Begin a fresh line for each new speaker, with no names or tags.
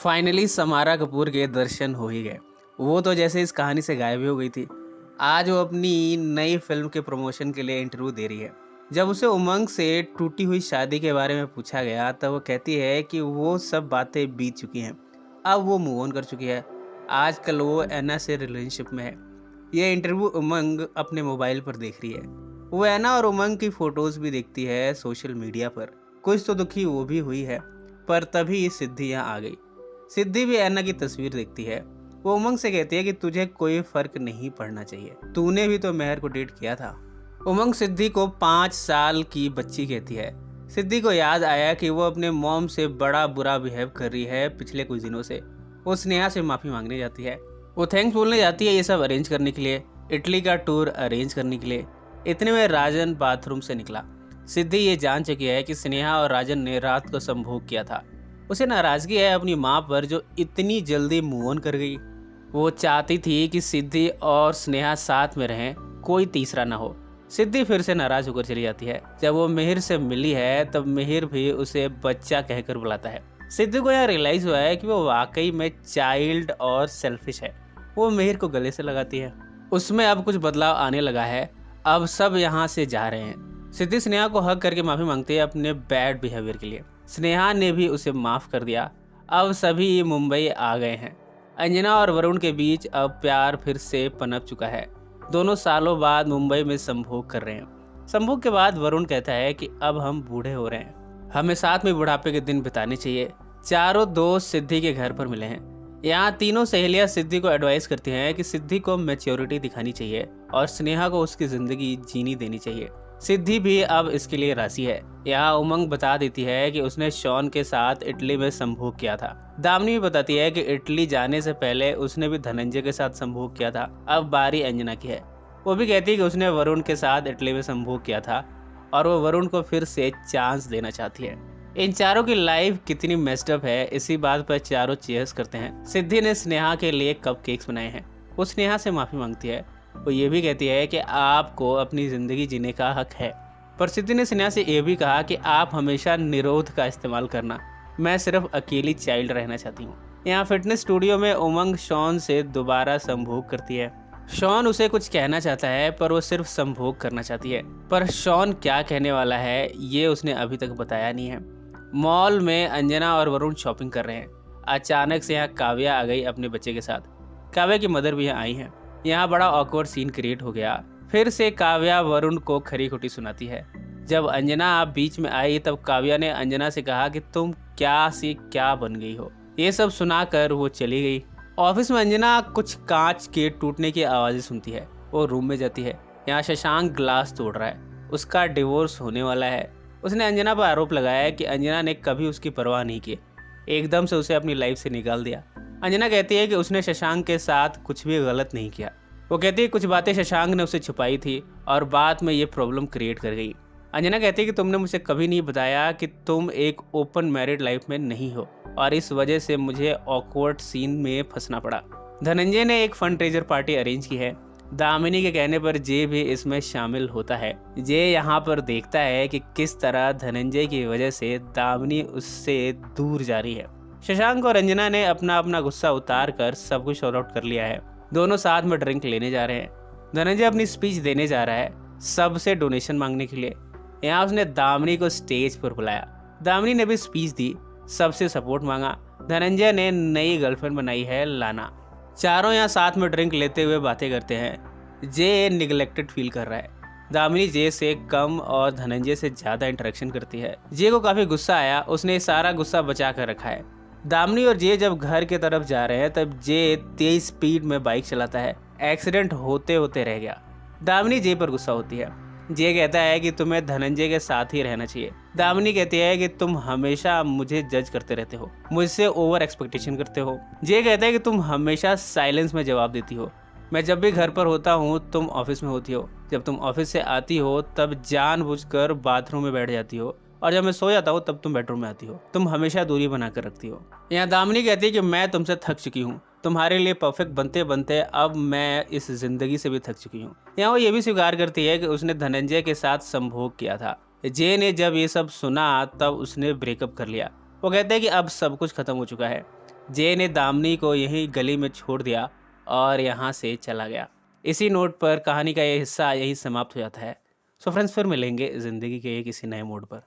Finally Samara Kapoor के दर्शन हो ही गए। वो तो जैसे इस कहानी से गायब ही हो गई थी। आज वो अपनी नई फ़िल्म के प्रमोशन के लिए इंटरव्यू दे रही है। जब उसे उमंग से टूटी हुई शादी के बारे में पूछा गया तब वो कहती है कि वो सब बातें बीत चुकी हैं। अब वो मूव ऑन कर चुकी है। आजकल वो ऐना से रिलेशनशिप में है। ये इंटरव्यू उमंग अपने मोबाइल पर देख रही है। वो ऐना और उमंग की फ़ोटोज़ भी देखती है सोशल मीडिया पर। कुछ तो दुखी वो भी हुई है। पर तभी सिद्धि यहाँ आ गई। सिद्धि भी ऐना की तस्वीर देखती है। वो उमंग से कहती है कि तुझे कोई फर्क नहीं पड़ना चाहिए, तूने भी तो मेहर को डेट किया था। उमंग सिद्धि को 5 साल की बच्ची कहती है। सिद्धि को याद आया कि वो अपने मॉम से बड़ा बुरा बिहेव कर रही है पिछले कुछ दिनों से। वो स्नेहा से माफ़ी मांगने जाती है। वो थैंक्स बोलने जाती है ये सब अरेंज करने के लिए, इटली का टूर अरेंज करने के लिए। इतने में राजन बाथरूम से निकला। सिद्धि ये जान चुकी है कि स्नेहा और राजन ने रात को संभोग किया था। उसे नाराजगी है अपनी माँ पर जो इतनी जल्दी मूव ऑन कर गई। वो चाहती थी कि सिद्धि और स्नेहा साथ में रहें, कोई तीसरा ना हो। सिद्धि फिर से नाराज होकर चली जाती है। जब वो मिहिर से मिली है तब मिहिर भी उसे बच्चा कहकर बुलाता है। सिद्धि को यह रियलाइज हुआ है कि वो वाकई में चाइल्ड और सेल्फिश है। वो मिहिर को गले से लगाती है। उसमें अब कुछ बदलाव आने लगा है। अब सब यहाँ से जा रहे हैं। सिद्धि स्नेहा को हक करके माफी मांगती है अपने बैड बिहेवियर के लिए। स्नेहा ने भी उसे माफ कर दिया। अब सभी मुंबई आ गए हैं। अंजना और वरुण के बीच अब प्यार फिर से पनप चुका है। दोनों सालों बाद मुंबई में संभोग कर रहे हैं। संभोग के बाद वरुण कहता है कि अब हम बूढ़े हो रहे हैं, हमें साथ में बुढ़ापे के दिन बिताने चाहिए। चारों दोस्त सिद्धि के घर पर मिले हैं। यहाँ तीनों सहेलियां सिद्धि को एडवाइस करती हैं कि सिद्धि को मैच्योरिटी दिखानी चाहिए और स्नेहा को उसकी जिंदगी जीनी देनी चाहिए। सिद्धि भी अब इसके लिए राजी है। यहाँ उमंग बता देती है कि उसने शॉन के साथ इटली में संभोग किया था। दामिनी भी बताती है कि इटली जाने से पहले उसने भी धनंजय के साथ संभोग किया था। अब बारी अंजना की है। वो भी कहती है कि उसने वरुण के साथ इटली में संभोग किया था और वो वरुण को फिर से चांस देना चाहती है। इन चारों की लाइफ कितनी मेस्ड अप है, इसी बात पर चारों चीयर्स करते हैं। सिद्धि ने स्नेहा के लिए कपकेक्स बनाए हैं। वो स्नेहा से माफी मांगती है। वो ये भी कहती है कि आपको अपनी ज़िंदगी जीने का हक है। पर सिद्धि ने स्नेहा से ये भी कहा कि आप हमेशा निरोध का इस्तेमाल करना, मैं सिर्फ अकेली चाइल्ड रहना चाहती हूँ। यहाँ फिटनेस स्टूडियो में उमंग शॉन से दोबारा संभोग करती है। शॉन उसे कुछ कहना चाहता है पर वो सिर्फ संभोग करना चाहती है। पर शॉन क्या कहने वाला है ये उसने अभी तक बताया नहीं है। मॉल में अंजना और वरुण शॉपिंग कर रहे हैं। अचानक से यहाँ काव्या आ गई अपने बच्चे के साथ। काव्या की मदर भी यहाँ आई हैं। यहाँ बड़ा ऑकवर्ड सीन क्रिएट हो गया। फिर से काव्या वरुण को खरी खोटी सुनाती है। जब अंजना बीच में आई तब काव्या ने अंजना से कहा कि तुम क्या सी क्या बन गई हो। ये सब सुनाकर वो चली गई। ऑफिस में अंजना कुछ कांच के टूटने की आवाज़ें सुनती है। वो रूम में जाती है। यहाँ शशांक ग्लास तोड़ रहा है। उसका डिवोर्स होने वाला है। उसने अंजना पर आरोप लगाया है कि अंजना ने कभी उसकी परवाह नहीं की, एकदम से उसे अपनी लाइफ से निकाल दिया। अंजना कहती है कि उसने शशांक के साथ कुछ भी गलत नहीं किया। वो कहती है कुछ बातें शशांक ने उसे छुपाई थी और बाद में ये प्रॉब्लम क्रिएट कर गई। अंजना कहती है कि तुमने मुझे कभी नहीं बताया कि तुम एक ओपन मैरिड लाइफ में नहीं हो और इस वजह से मुझे ऑकवर्ड सीन में फंसना पड़ा। धनंजय ने एक फंड रेजर पार्टी अरेंज की है। दामिनी के कहने पर जे भी इसमें शामिल होता है। जे यहाँ पर देखता है कि किस तरह धनंजय की वजह से दामिनी उससे दूर जा रही है। शशांक और अंजना ने अपना अपना गुस्सा उतार कर सब कुछ सॉर्ट आउट कर लिया है। दोनों साथ में ड्रिंक लेने जा रहे हैं। धनंजय अपनी स्पीच देने जा रहा है सबसे डोनेशन मांगने के लिए। यहाँ उसने दामिनी को स्टेज पर बुलाया। दामिनी ने भी स्पीच दी, सबसे सपोर्ट मांगा। धनंजय ने नई गर्लफ्रेंड बनाई है लाना। चारों यहाँ साथ में ड्रिंक लेते हुए बातें करते हैं। जे निगलेक्टेड फील कर रहा है। दामिनी जे से कम और धनंजय से ज़्यादा इंटरेक्शन करती है। जे को काफ़ी गुस्सा आया, उसने सारा गुस्सा बचा कर रखा है। दामिनी और जे जब घर की तरफ जा रहे हैं तब जे तेज स्पीड में बाइक चलाता है। एक्सीडेंट होते होते रह गया। दामिनी जे पर गुस्सा होती है। जे कहता है कि तुम्हें धनंजय के साथ ही रहना चाहिए। दामिनी कहती है कि तुम हमेशा मुझे जज करते रहते हो, मुझसे ओवर एक्सपेक्टेशन करते हो। जे कहता है कि तुम हमेशा साइलेंस में जवाब देती हो। मैं जब भी घर पर होता हूँ तुम ऑफिस में होती हो। जब तुम ऑफिस से आती हो तब जानबूझकर बाथरूम में बैठ जाती हो और जब मैं सो जाता हूँ तब तुम बेडरूम में आती हो। तुम हमेशा दूरी बनाकर रखती हो। यहाँ दामिनी कहती है कि मैं तुमसे थक चुकी हूँ। तुम्हारे लिए परफेक्ट बनते बनते अब मैं इस जिंदगी से भी थक चुकी हूँ। यहाँ वो ये भी स्वीकार करती है कि उसने धनंजय के साथ संभोग किया था। जे ने जब ये सब सुना तब उसने ब्रेकअप कर लिया। वो कहते हैं कि अब सब कुछ खत्म हो चुका है। जय ने दामिनी को यहीं गली में छोड़ दिया और यहाँ से चला गया। इसी नोट पर कहानी का ये हिस्सा यही समाप्त हो जाता है। सो फ्रेंड्स, फिर मिलेंगे ज़िंदगी के किसी नए मोड़ पर।